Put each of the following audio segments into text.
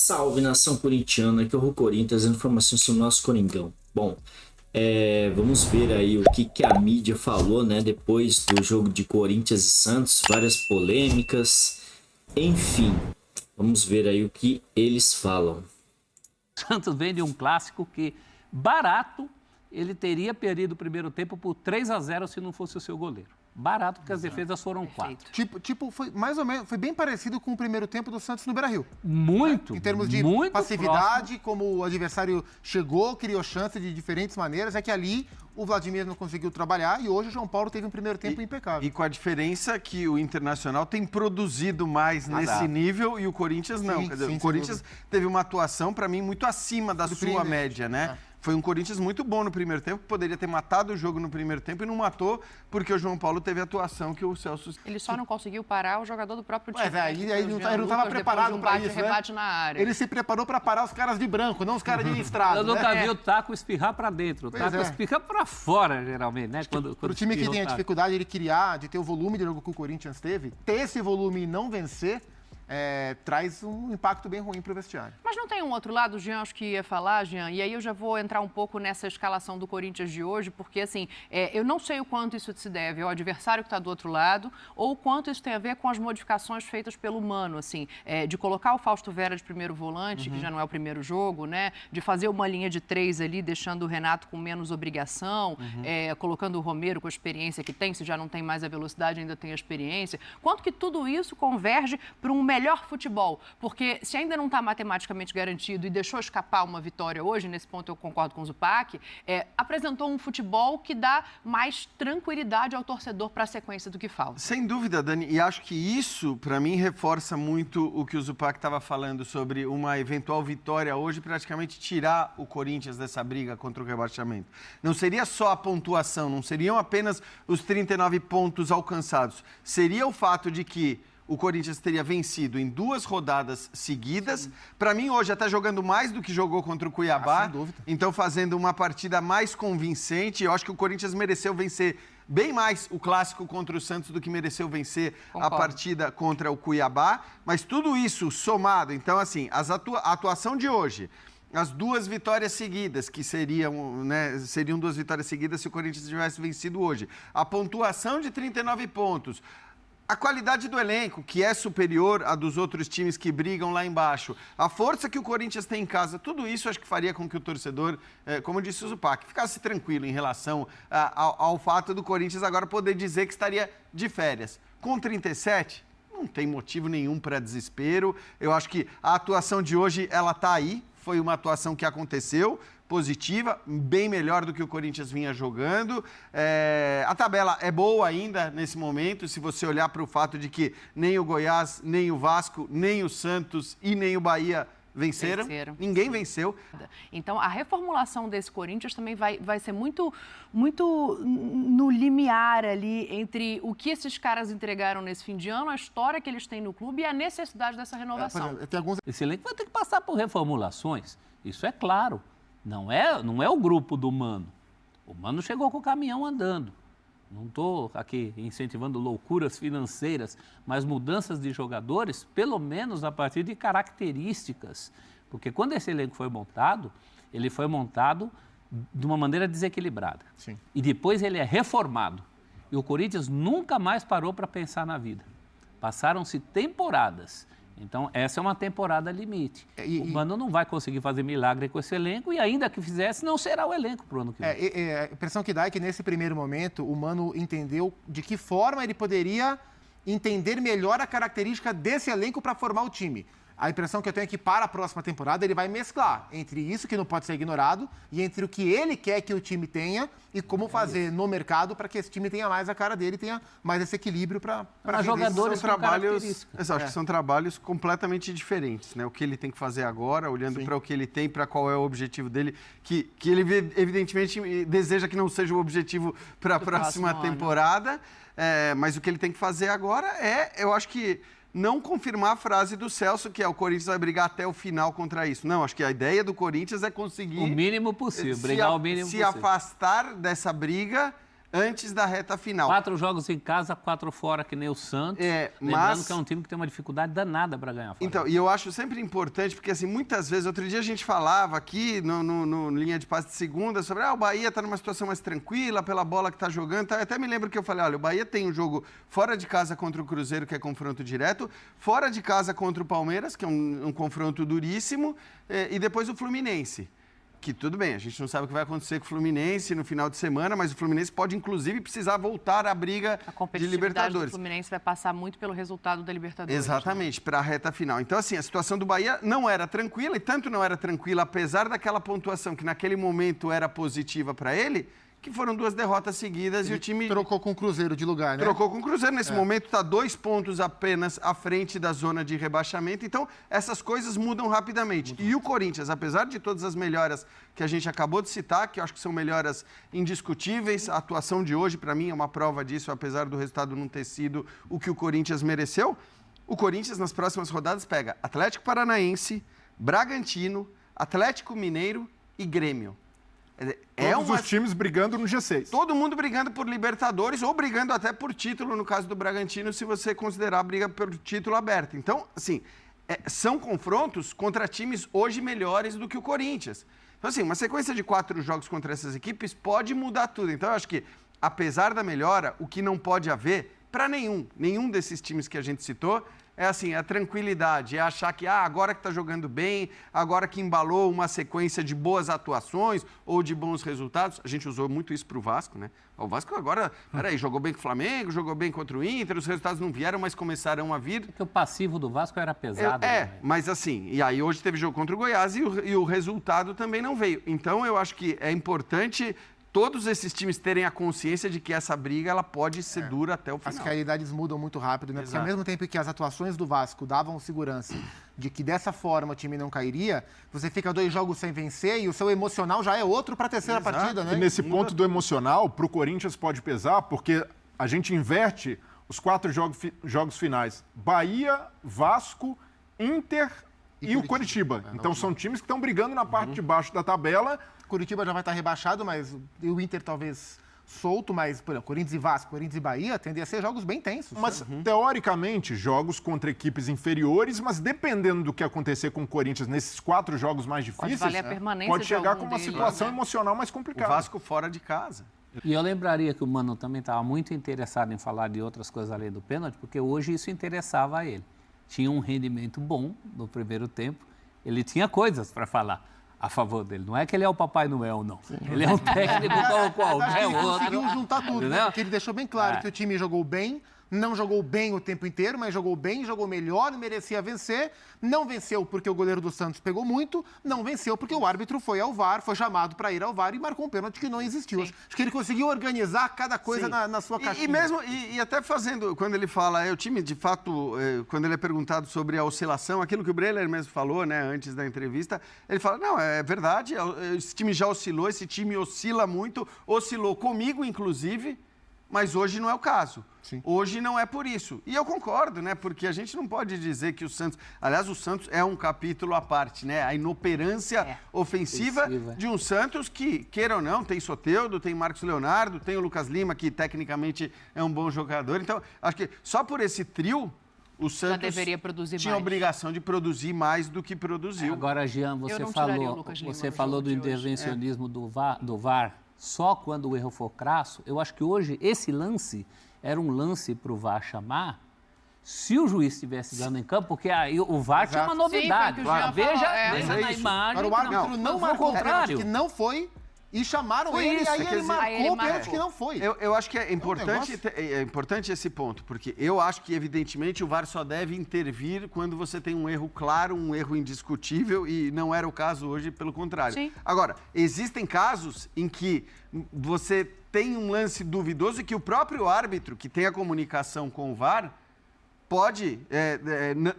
Salve, nação corintiana, aqui é o Rô Corinthians, trazendo informações sobre o nosso Coringão. Bom, vamos ver aí o que a mídia falou, né, depois do jogo de Corinthians e Santos, várias polêmicas, enfim, vamos ver aí o que eles falam. Santos vem de um clássico que, barato, ele teria perdido o primeiro tempo por 3-0 se não fosse o seu goleiro. Barato, porque as defesas foram 4. Foi mais ou menos, foi bem parecido com o primeiro tempo do Santos no Beira-Rio. Muito, em termos de muito passividade, próximo. como o adversário chegou, criou chance de diferentes maneiras, é que ali o Vladimir não conseguiu trabalhar e hoje o João Paulo teve um primeiro tempo impecável. E com a diferença que o Internacional tem produzido mais nesse nível e o Corinthians não. Sim, Quer dizer, sim, o Corinthians teve uma atuação, para mim, muito acima da sua média, né? Foi um Corinthians muito bom no primeiro tempo, poderia ter matado o jogo no primeiro tempo e não matou, porque o João Paulo teve a atuação que o Celso... Ele só não conseguiu parar o jogador do próprio time. Ele não estava preparado para isso, rebate na área. Ele se preparou para parar os caras de branco, não os caras de estrada. Eu nunca vi o taco espirrar para dentro, o taco espirra para fora, geralmente, né? Para o time que tem a dificuldade de criar, de ter o volume de jogo que o Corinthians teve, ter esse volume e não vencer... traz um impacto bem ruim para o vestiário. Mas não tem um outro lado, Jean, acho que ia falar, Jean, e aí eu já vou entrar um pouco nessa escalação do Corinthians de hoje, porque, assim, eu não sei o quanto isso se deve ao adversário que está do outro lado, ou o quanto isso tem a ver com as modificações feitas pelo Mano, assim, de colocar o Fausto Vera de primeiro volante, que já não é o primeiro jogo, né, de fazer uma linha de 3 ali, deixando o Renato com menos obrigação, colocando o Romero com a experiência que tem, se já não tem mais a velocidade, ainda tem a experiência. Quanto que tudo isso converge para um melhor futebol, porque se ainda não está matematicamente garantido e deixou escapar uma vitória hoje, nesse ponto eu concordo com o Zupac, apresentou um futebol que dá mais tranquilidade ao torcedor para a sequência do que falta. Sem dúvida, Dani, e acho que isso, para mim, reforça muito o que o Zupac estava falando sobre uma eventual vitória hoje, praticamente tirar o Corinthians dessa briga contra o rebaixamento. Não seria só a pontuação, não seriam apenas os 39 pontos alcançados, seria o fato de que o Corinthians teria vencido em 2 rodadas seguidas. Para mim, hoje, até jogando mais do que jogou contra o Cuiabá. Sem dúvida. Então, fazendo uma partida mais convincente. Eu acho que o Corinthians mereceu vencer bem mais o clássico contra o Santos do que mereceu vencer a partida contra o Cuiabá. Mas tudo isso somado. Então, assim, a atuação de hoje, as 2 vitórias seguidas, que seriam 2 vitórias seguidas se o Corinthians tivesse vencido hoje. A pontuação de 39 pontos. A qualidade do elenco, que é superior à dos outros times que brigam lá embaixo. A força que o Corinthians tem em casa. Tudo isso acho que faria com que o torcedor, como disse o Zupac, ficasse tranquilo em relação ao fato do Corinthians agora poder dizer que estaria de férias. Com 37, não tem motivo nenhum para desespero. Eu acho que a atuação de hoje, ela está aí. Foi uma atuação que aconteceu, positiva, bem melhor do que o Corinthians vinha jogando. A tabela é boa ainda nesse momento, se você olhar para o fato de que nem o Goiás, nem o Vasco, nem o Santos e nem o Bahia venceram. Ninguém venceu. Então, a reformulação desse Corinthians também vai ser muito no limiar ali entre o que esses caras entregaram nesse fim de ano, a história que eles têm no clube e a necessidade dessa renovação. Esse elenco vai ter que passar por reformulações, isso é claro. Não é o grupo do Mano. O Mano chegou com o caminhão andando. Não estou aqui incentivando loucuras financeiras, mas mudanças de jogadores, pelo menos a partir de características. Porque quando esse elenco foi montado, ele foi montado de uma maneira desequilibrada. Sim. E depois ele é reformado. E o Corinthians nunca mais parou para pensar na vida. Passaram-se temporadas. Então, essa é uma temporada limite. O Mano não vai conseguir fazer milagre com esse elenco e ainda que fizesse, não será o elenco para o ano que vem. A impressão que dá é que nesse primeiro momento o Mano entendeu de que forma ele poderia entender melhor a característica desse elenco para formar o time. A impressão que eu tenho é que para a próxima temporada ele vai mesclar entre isso que não pode ser ignorado e entre o que ele quer que o time tenha e como fazer no mercado para que esse time tenha mais a cara dele, tenha mais esse equilíbrio para jogadores são trabalhos. Acho que são trabalhos completamente diferentes, né? O que ele tem que fazer agora, olhando para o que ele tem, para qual é o objetivo dele, que ele evidentemente deseja que não seja o objetivo para a próxima temporada, mas o que ele tem que fazer agora eu acho que não confirmar a frase do Celso, que o Corinthians vai brigar até o final contra isso. Não, acho que a ideia do Corinthians é conseguir... O mínimo possível, brigar o mínimo possível. Se afastar dessa briga antes da reta final. 4 jogos em casa, 4 fora, que nem o Santos. Lembrando que é um time que tem uma dificuldade danada para ganhar fora. Então, e eu acho sempre importante, porque assim, muitas vezes, outro dia a gente falava aqui no Linha de Passe de Segunda sobre o Bahia está numa situação mais tranquila pela bola que está jogando. Eu até me lembro que eu falei, olha, o Bahia tem um jogo fora de casa contra o Cruzeiro, que é confronto direto, fora de casa contra o Palmeiras, que é um confronto duríssimo, e depois o Fluminense. Que tudo bem, a gente não sabe o que vai acontecer com o Fluminense no final de semana, mas o Fluminense pode, inclusive, precisar voltar à briga de Libertadores. O Fluminense vai passar muito pelo resultado da Libertadores. Exatamente, para a reta final. Então, assim, a situação do Bahia não era tranquila, e tanto não era tranquila, apesar daquela pontuação que naquele momento era positiva para ele, que foram 2 derrotas seguidas. Ele e o time... trocou com o Cruzeiro de lugar, né? Trocou com o Cruzeiro. Nesse momento está 2 pontos apenas à frente da zona de rebaixamento. Então, essas coisas mudam rapidamente. E o Corinthians, apesar de todas as melhoras que a gente acabou de citar, que eu acho que são melhoras indiscutíveis, a atuação de hoje, para mim, é uma prova disso, apesar do resultado não ter sido o que o Corinthians mereceu. O Corinthians, nas próximas rodadas, pega Atlético Paranaense, Bragantino, Atlético Mineiro e Grêmio. Todos os times brigando no G6. Todo mundo brigando por Libertadores ou brigando até por título, no caso do Bragantino, se você considerar a briga por título aberto. Então, assim, são confrontos contra times hoje melhores do que o Corinthians. Então, assim, uma sequência de 4 jogos contra essas equipes pode mudar tudo. Então, eu acho que, apesar da melhora, o que não pode haver, para nenhum desses times que a gente citou, é assim, a tranquilidade, é achar que agora que está jogando bem, agora que embalou uma sequência de boas atuações ou de bons resultados. A gente usou muito isso para o Vasco, né? O Vasco agora, peraí, jogou bem com o Flamengo, jogou bem contra o Inter, os resultados não vieram, mas começaram a vir. Porque o passivo do Vasco era pesado. Mas assim, e aí hoje teve jogo contra o Goiás e o resultado também não veio. Então eu acho que é importante todos esses times terem a consciência de que essa briga ela pode ser dura até o final. As realidades mudam muito rápido, né? Exato. Porque ao mesmo tempo que as atuações do Vasco davam segurança de que dessa forma o time não cairia, você fica 2 jogos sem vencer e o seu emocional já é outro para a terceira partida, né? E nesse ponto do emocional, para o Corinthians pode pesar, porque a gente inverte os 4 jogos finais. Bahia, Vasco, Inter e o Coritiba. Então são times que estão brigando na parte de baixo da tabela. Curitiba já vai estar rebaixado, mas o Inter talvez solto, mas por exemplo, Corinthians e Vasco, Corinthians e Bahia tendem a ser jogos bem tensos. Mas, teoricamente, jogos contra equipes inferiores, mas dependendo do que acontecer com o Corinthians nesses 4 jogos mais difíceis, pode valer a permanência pode chegar de com algum uma situação deles, né? emocional mais O complicada. Vasco fora de casa. E eu lembraria que o Mano também estava muito interessado em falar de outras coisas além do pênalti, porque hoje isso interessava a ele. Tinha um rendimento bom no primeiro tempo, ele tinha coisas para falar a favor dele. Não é que ele é o Papai Noel, não. Sim. Ele é um técnico como qualquer outro. Conseguiu juntar tudo, né? Porque ele deixou bem claro que o time jogou bem, não jogou bem o tempo inteiro, mas jogou bem, jogou melhor, merecia vencer. Não venceu porque o goleiro do Santos pegou muito, não venceu porque o árbitro foi ao VAR, foi chamado para ir ao VAR e marcou um pênalti que não existiu. Sim. Acho que ele conseguiu organizar cada coisa na sua caixinha. E até fazendo, quando ele fala, o time, de fato, quando ele é perguntado sobre a oscilação, aquilo que o Breler mesmo falou, né, antes da entrevista, ele fala, não, é verdade, esse time já oscilou, esse time oscila muito, oscilou comigo, inclusive, mas hoje não é o caso. Sim. Hoje não é por isso. E eu concordo, né? Porque a gente não pode dizer que o Santos... Aliás, o Santos é um capítulo à parte, né? A inoperância ofensiva de um Santos que, queira ou não, tem Soteldo, tem Marcos Leonardo, tem o Lucas Lima, que tecnicamente é um bom jogador. Então, acho que só por esse trio, o Santos já deveria produzir tinha a obrigação de produzir mais do que produziu. Agora, Jean, você falou do intervencionismo do VAR só quando o erro for crasso. Eu acho que hoje esse lance era um lance para o VAR chamar se o juiz estivesse dando em campo, porque aí o VAR tinha uma novidade. Sim, veja na imagem. Para o árbitro não marcou o pênalti, que não foi, e chamaram foi ele, isso, aí ele marcou o pênalti que não foi. Eu acho que é importante esse ponto, porque eu acho que, evidentemente, o VAR só deve intervir quando você tem um erro claro, um erro indiscutível, e não era o caso hoje, pelo contrário. Sim. Agora, existem casos em que você tem um lance duvidoso e que o próprio árbitro, que tem a comunicação com o VAR, pode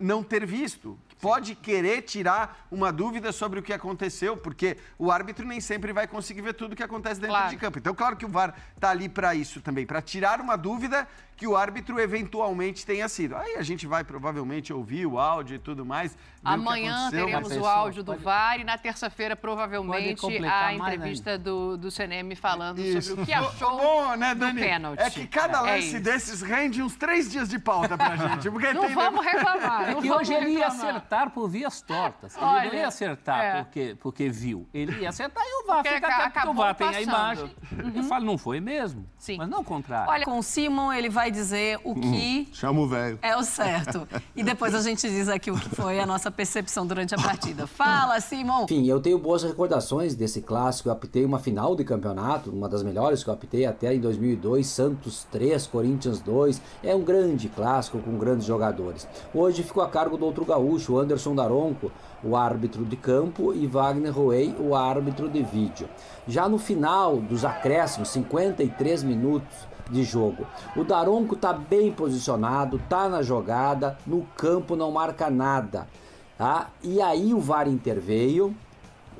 não ter visto. pode querer tirar uma dúvida sobre o que aconteceu, porque o árbitro nem sempre vai conseguir ver tudo o que acontece dentro de campo. Então, claro que o VAR está ali para isso também, para tirar uma dúvida que o árbitro eventualmente tenha sido. Aí a gente vai provavelmente ouvir o áudio e tudo mais. Amanhã teremos o áudio do VAR e na terça-feira provavelmente a entrevista do CNM falando sobre o que achou do pênalti. É que cada lance desses rende uns 3 dias de pauta pra gente. Porque não vamos reclamar. É que hoje ele ia acertar por vias tortas. Ele não ia acertar porque viu. Ele ia acertar e o VAR fica quieto, porque o VAR tem a imagem. Eu falo, não foi mesmo. Sim. Mas não o contrário. Olha, com o Simon ele vai dizer o que chama o velho. É o certo. E depois a gente diz aqui o que foi a nossa percepção durante a partida. Fala, Simon! Enfim, eu tenho boas recordações desse clássico. Eu apitei uma final de campeonato, uma das melhores que eu apitei até em 2002, Santos 3, Corinthians 2. É um grande clássico com grandes jogadores. Hoje ficou a cargo do outro gaúcho, Anderson Daronco, o árbitro de campo, e Wagner Roey, o árbitro de vídeo. Já no final dos acréscimos, 53 minutos de jogo, o Daronco está bem posicionado, está na jogada, no campo não marca nada, tá? E aí o VAR interveio,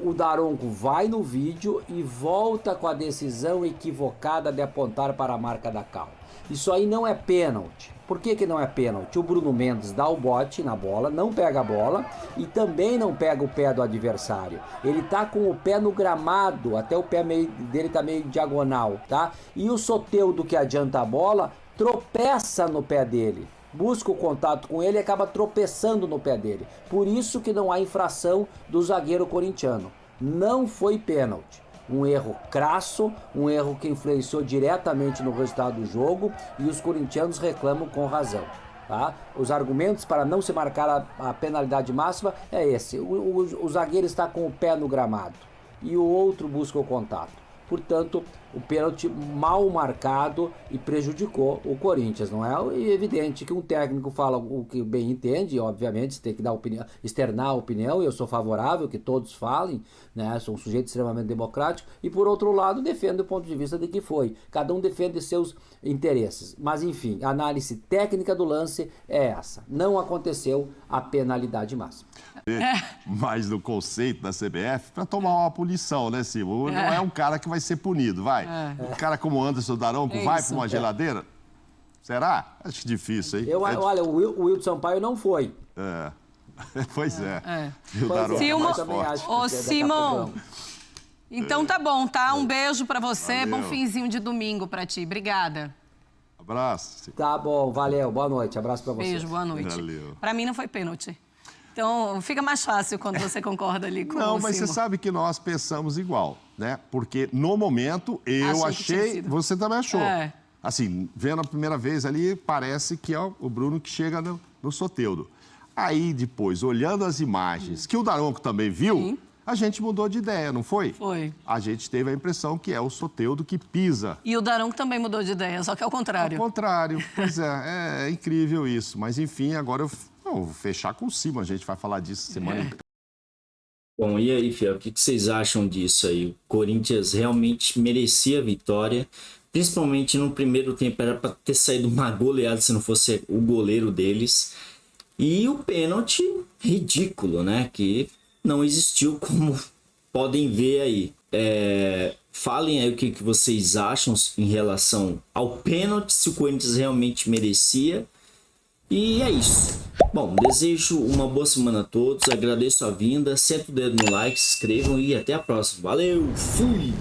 o Daronco vai no vídeo e volta com a decisão equivocada de apontar para a marca da cal. Isso aí não é pênalti. Por que não é pênalti? O Bruno Mendes dá o bote na bola, não pega a bola e também não pega o pé do adversário. Ele tá com o pé no gramado, até o pé dele tá meio diagonal, tá? E o Soteldo, que adianta a bola, tropeça no pé dele. Busca o contato com ele e acaba tropeçando no pé dele. Por isso que não há infração do zagueiro corintiano. Não foi pênalti. Um erro crasso, um erro que influenciou diretamente no resultado do jogo e os corintianos reclamam com razão. Tá? Os argumentos para não se marcar a penalidade máxima é esse. O zagueiro está com o pé no gramado e o outro busca o contato. Portanto, o pênalti mal marcado e prejudicou o Corinthians, não é? E é evidente que um técnico fala o que bem entende, obviamente tem que dar opinião, externar a opinião, e eu sou favorável que todos falem, né? Sou um sujeito extremamente democrático, e por outro lado defendo o ponto de vista de que foi. Cada um defende seus interesses. Mas enfim, a análise técnica do lance é essa. Não aconteceu a penalidade máxima. Mais do conceito da CBF para tomar uma punição, né, Simon? Não é um cara que vai ser punido, vai. Um cara como o Anderson Daronco vai para uma geladeira? Será? Acho difícil, hein? Olha, o Wilton Sampaio não foi. Pois é. E o Daronco Ô, Simon, então tá bom, tá? Um beijo para você, valeu. Bom finzinho de domingo para ti. Obrigada. Abraço. Tá bom, valeu. Boa noite. Abraço para você. Beijo, boa noite. Valeu. Para mim não foi pênalti. Então, fica mais fácil quando você concorda ali com o Não, mas Simon. você sabe que nós pensamos igual, né? Porque no momento eu achei... Você também achou. Assim, vendo a primeira vez ali, parece que é o Bruno que chega no Soteldo. Aí, depois, olhando as imagens, que o Daronco também viu, a gente mudou de ideia, não foi? Foi. A gente teve a impressão que é o Soteldo que pisa. E o Daronco também mudou de ideia, só que é o contrário. Ao contrário, pois é incrível isso. Mas, enfim, agora eu vou fechar com o Simon, a gente vai falar disso semana inteira. Bom, e aí, Fiel, o que vocês acham disso aí? O Corinthians realmente merecia a vitória, principalmente no primeiro tempo, era para ter saído uma goleada se não fosse o goleiro deles. E o pênalti ridículo, né? Que não existiu, como podem ver aí. Falem aí o que vocês acham em relação ao pênalti, se o Corinthians realmente merecia. E é isso. Bom, desejo uma boa semana a todos, agradeço a vinda, senta o dedo no like, se inscrevam e até a próxima. Valeu, fui!